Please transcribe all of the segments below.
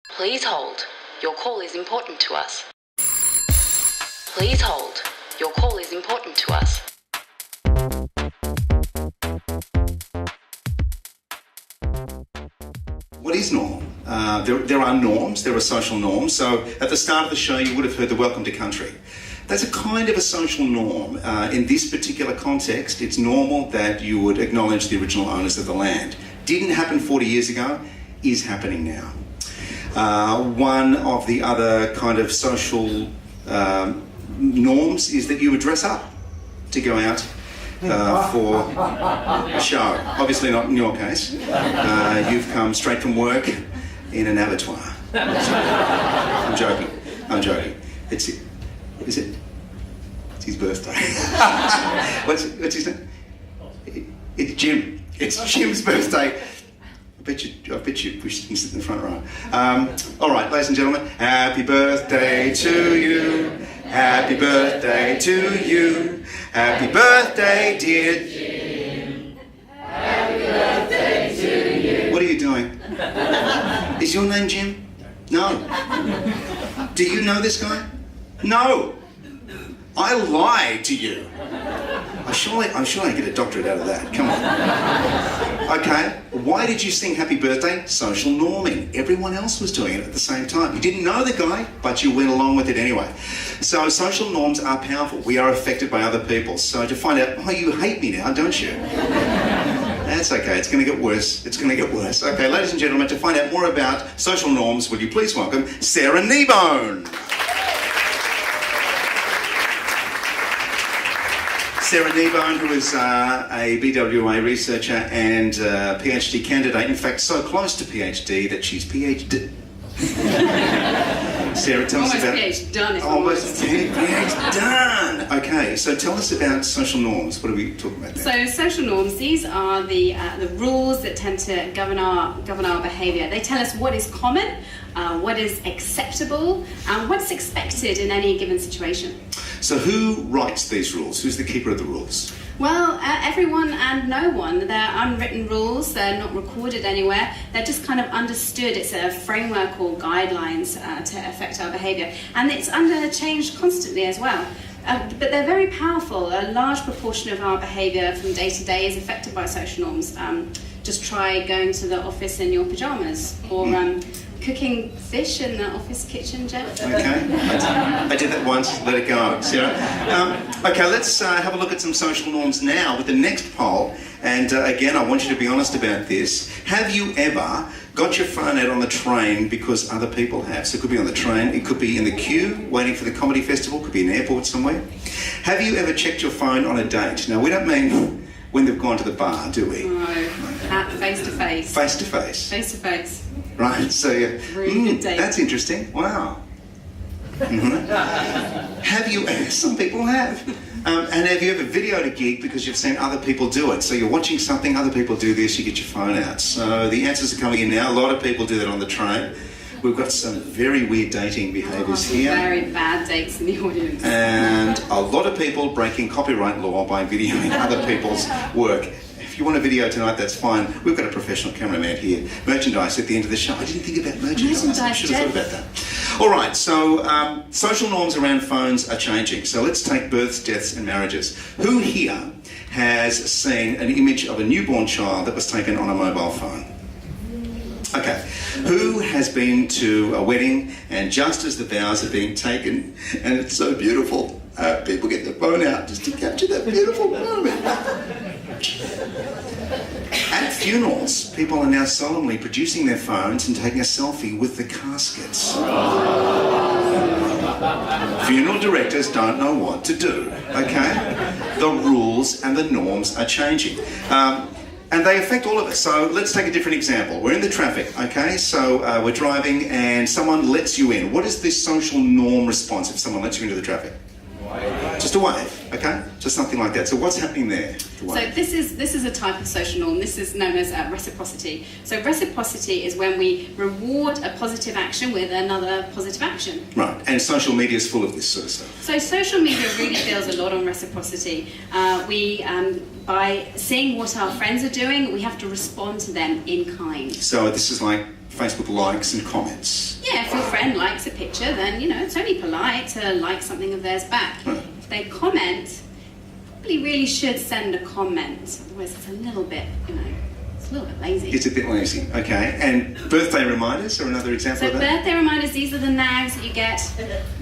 Please hold. Your call is important to us. Please hold. Your call is important to us. What is normal? There are norms, there are social norms. So at the start of the show, you would have heard the welcome to country. That's a kind of a social norm. In this particular context, it's normal that you would acknowledge the original owners of the land. Didn't happen 40 years ago, is happening now. One of the other kind of social norms is that you would dress up to go out for a show. Obviously not in your case. You've come straight from work in an abattoir. I'm joking. Is it? It's his birthday. What's his name? It's Jim. It's Jim's birthday. I bet you wish you sit in the front row. All right, ladies and gentlemen, happy birthday to you. Happy birthday to you. Happy birthday, dear Jim. Happy birthday to you. What are you doing? Is your name Jim? No. Do you know this guy? No. I lied to you. I'm sure I get a doctorate out of that. Come on. Okay, why did you sing happy birthday? Social norming. Everyone else was doing it at the same time. You didn't know the guy, but you went along with it anyway. So social norms are powerful. We are affected by other people. So to find out, oh, you hate me now, don't you? That's okay, it's going to get worse. It's going to get worse. Okay, ladies and gentlemen, to find out more about social norms, will you please welcome Sarah Kneebone. Sarah Kneebone, who is a BWA researcher and PhD candidate, in fact so close to PhD that she's PhD. Sarah, tell us about... PhD done. Almost PhD done! Okay, so tell us about social norms. What are we talking about there? So social norms, these are the rules that tend to govern our behaviour. They tell us what is common, what is acceptable, and what's expected in any given situation. So who writes these rules? Who's the keeper of the rules? Well, everyone and no one. They're unwritten rules, they're not recorded anywhere, they're just kind of understood. It's a framework or guidelines to affect our behaviour. And it's under change constantly as well. But they're very powerful. A large proportion of our behaviour from day to day is affected by social norms. Just try going to the office in your pyjamas, or cooking fish in the office kitchen, Jeff. Okay, I did that once, let it go, Sarah. Okay, let's have a look at some social norms now with the next poll. And again, I want you to be honest about this. Have you ever got your phone out on the train because other people have? So it could be on the train, it could be in the queue waiting for the comedy festival, could be in an airport somewhere. Have you ever checked your phone on a date? Now, we don't mean when they've gone to the bar, do we? No, face to face. Face to face. Face to face. Right, so really good date. That's interesting. Wow. Have you? Some people have. And have you ever videoed a gig because you've seen other people do it? So you're watching something, other people do this, you get your phone out. So the answers are coming in now. A lot of people do that on the train. We've got some very weird dating behaviours here. Very bad dates in the audience. And a lot of people breaking copyright law by videoing other people's work. If you want a video tonight, that's fine. We've got a professional cameraman here. Merchandise at the end of the show. I didn't think about merchandise. I should have thought about that. All right, so social norms around phones are changing. So let's take births, deaths and marriages. Who here has seen an image of a newborn child that was taken on a mobile phone? Okay. Who has been to a wedding and just as the vows are being taken, and it's so beautiful, people get their phone out just to capture that beautiful moment. At funerals, people are now solemnly producing their phones and taking a selfie with the caskets. Funeral directors don't know what to do, okay? The rules and the norms are changing. And they affect all of us. So let's take a different example. We're in the traffic, okay? So we're driving and someone lets you in. What is the social norm response if someone lets you into the traffic? Just a wave, okay? Just something like that. So what's happening there? So this is a type of social norm. This is known as reciprocity. So reciprocity is when we reward a positive action with another positive action. Right, and social media is full of this sort of stuff. So social media really builds a lot on reciprocity. By seeing what our friends are doing, we have to respond to them in kind. So this is like Facebook likes and comments? Yeah, if your friend likes a picture, then, it's only polite to like something of theirs back. Right. If they comment, probably really should send a comment. Otherwise it's a little bit, it's a little bit lazy. It's a bit lazy, okay. And birthday reminders are another example So of that? birthday reminders, these are the nags that you get.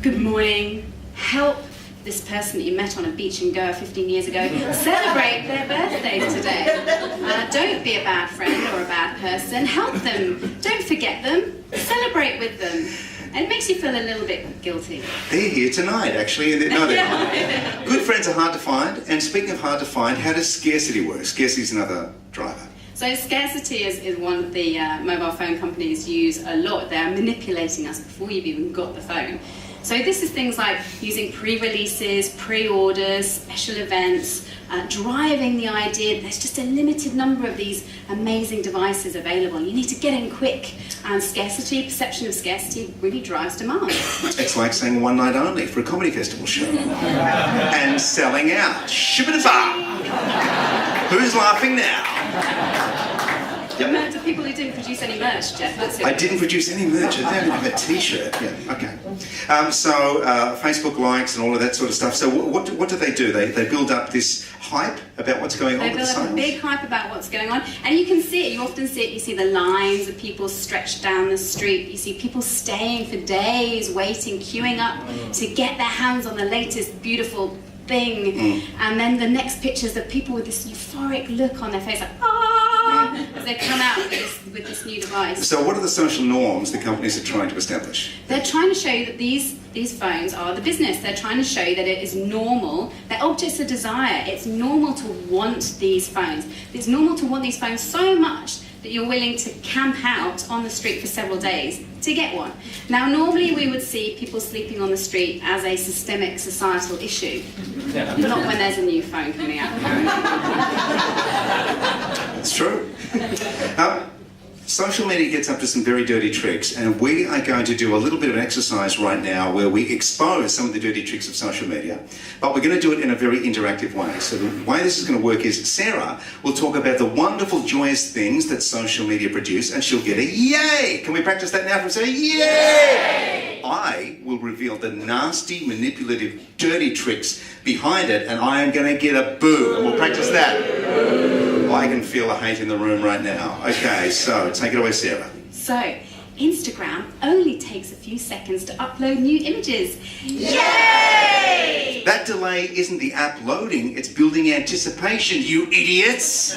Good morning. Help this person that you met on a beach in Goa 15 years ago celebrate their birthday today. Don't be a bad friend or a bad person. Help them. Don't forget them. Celebrate with them. And it makes you feel a little bit guilty. They're here tonight, actually. No, they're not. Good friends are hard to find. And speaking of hard to find, how does scarcity work? Scarcity is another driver. So scarcity is one of the mobile phone companies use a lot. They're manipulating us before you've even got the phone. So this is things like using pre-releases, pre-orders, special events, driving the idea that there's just a limited number of these amazing devices available. You need to get in quick. And scarcity, perception of scarcity, really drives demand. It's like saying one night only for a comedy festival show. And selling out. Shibba-da-ba! Who's laughing now? Yep. To people who didn't produce any merch, Jeff, that's it. I didn't produce any merch. I don't have a t-shirt. Yeah, okay. So Facebook likes and all of that sort of stuff. So what do they do? They build up this hype about what's going on with the sales? They build up a big hype about what's going on. And you can see it. You often see it. You see the lines of people stretched down the street. You see people staying for days, waiting, queuing up to get their hands on the latest beautiful thing. And then the next pictures of people with this euphoric look on their face, like, as they come out with this new device. So what are the social norms the companies are trying to establish? They're trying to show you that these phones are the business. They're trying to show you that it is normal. They're objects of desire. It's normal to want these phones. It's normal to want these phones so much that you're willing to camp out on the street for several days to get one. Now, normally we would see people sleeping on the street as a systemic societal issue, not when there's a new phone coming out. It's true. Social media gets up to some very dirty tricks, and we are going to do a little bit of an exercise right now where we expose some of the dirty tricks of social media, but we're going to do it in a very interactive way. So the way this is going to work is Sarah will talk about the wonderful, joyous things that social media produce, and she'll get a yay! Can we practice that now from Sarah? Yay! I will reveal the nasty, manipulative, dirty tricks behind it, and I am going to get a boo, and we'll practice that. I can feel the hate in the room right now. Okay, so take it away, Sarah. So, Instagram only takes a few seconds to upload new images. Yay! That delay isn't the app loading, it's building anticipation, you idiots!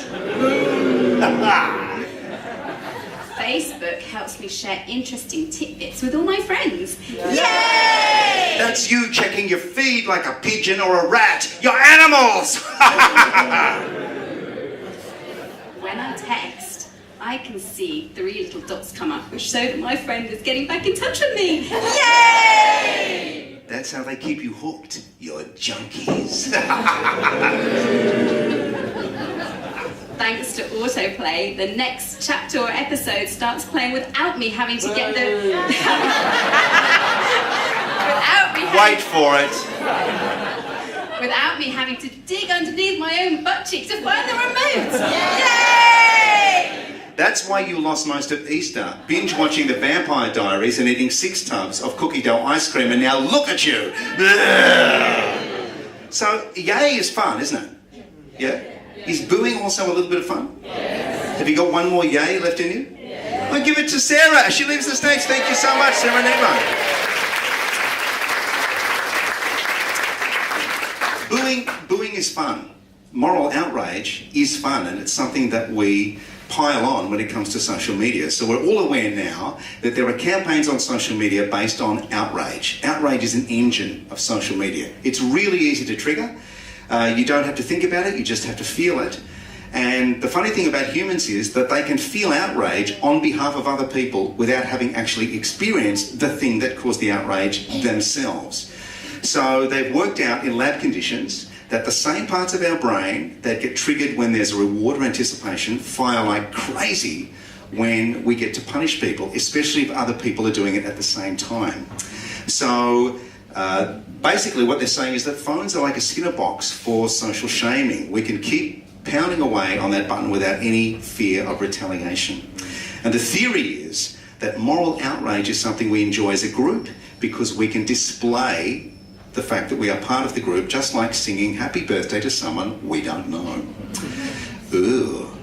Facebook helps me share interesting tidbits with all my friends. Yay! That's you checking your feed like a pigeon or a rat. You're animals! When I text, I can see 3 little dots come up which show that my friend is getting back in touch with me. Yay! That's how they keep you hooked, you're junkies. Thanks to autoplay, the next chapter or episode starts playing without me having to get the... Wait for it. Without me having to dig underneath my own butt cheek to find the remote. Yay! That's why you lost most of Easter, binge watching The Vampire Diaries and eating 6 tubs of cookie dough ice cream, and now look at you. So, yay is fun, isn't it? Yeah? Is booing also a little bit of fun? Yes. Have you got one more yay left in you? Yes. I'll give it to Sarah. She leaves the stage. Thank you so much, Sarah Nemo. Booing is fun. Moral outrage is fun, and it's something that we pile on when it comes to social media. So we're all aware now that there are campaigns on social media based on outrage. Outrage is an engine of social media. It's really easy to trigger. You don't have to think about it, you just have to feel it. And the funny thing about humans is that they can feel outrage on behalf of other people without having actually experienced the thing that caused the outrage themselves. So they've worked out in lab conditions that the same parts of our brain that get triggered when there's a reward or anticipation fire like crazy when we get to punish people, especially if other people are doing it at the same time. So basically what they're saying is that phones are like a Skinner box for social shaming. We can keep pounding away on that button without any fear of retaliation. And the theory is that moral outrage is something we enjoy as a group because we can display the fact that we are part of the group, just like singing happy birthday to someone we don't know. Ooh.